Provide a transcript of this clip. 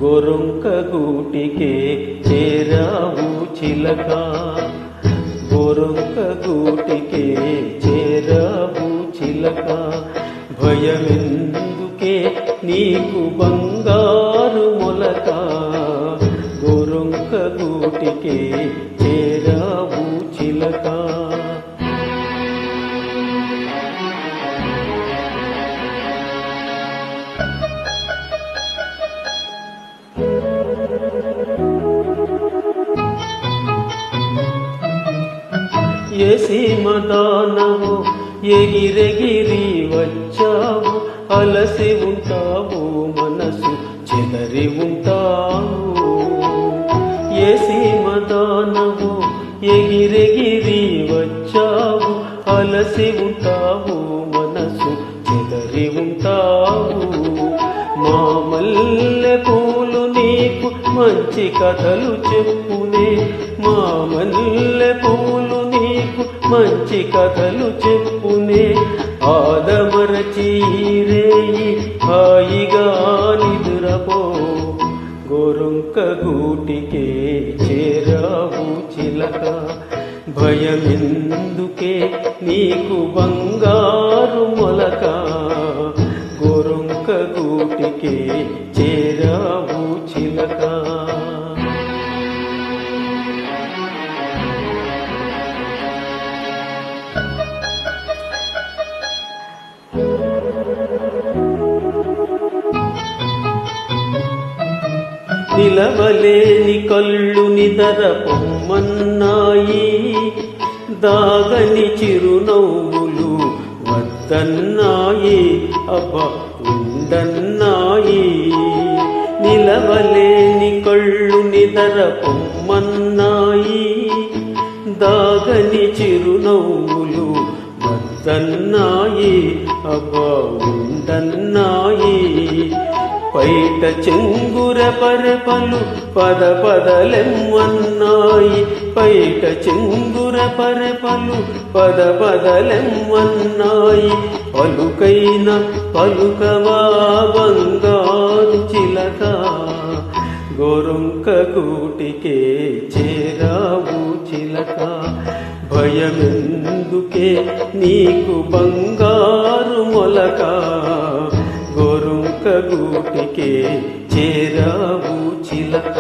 గోరొంక గూటికే చేరావు చిలక, గోరొంక గూటికే చేరావు చిలక. భయమెందుకే నీకు బంగారు మొలక, గోరొంక గూటికే చేరావు చిలక. ఏ సీమదానవు ఎగిరెగిరి వచ్చావు, అలసి ఉంటావు మనసు చెదరి ఉంటావు. ఏ సీమదానవు ఎగిరెగిరి వచ్చావు, అలసి ఉంటావు మనసు చెదరి ఉంటావు. మా మల్లె పూలు నీకు మంచి కథలు చెప్పునే, మా మల్లె పూలు నీకు మంచి కథలు చెప్పునే. ఆదమరచి రేయి హాయిగా నిదురపో, గోరొంక గూటికే చేరావు చిలక. భయమెందుకే నీకు బంగారు మొలక, గోరొంక గూటికే చేరావు చిలక. నిలవలేని కళ్ళు నిదర పొమ్మన్నాయి, దాగని చిరునవ్వులు వద్దన్నాయి, అబ్బా ఉండన్నాయి. నిలవలేని కళ్ళు నిదర పొమ్మన్నాయి, దాగని చిరునవ్వులు వద్దన్నాయి, అబ్బా ఉండన్నాయి. పైట చెంగుర పరపలు పద పదలెమ్మన్నాయి, పైట చెంగుర పరపలు పద పదలెమ్మన్నాయి. పలుకైన పలుకవా బంగారు చిలక, గోరొంక గూటికే చేరావు చిలక. భయమెందుకే నీకు బంగారు మొలక, గోరొంక గూటికే చేరావు చిలక.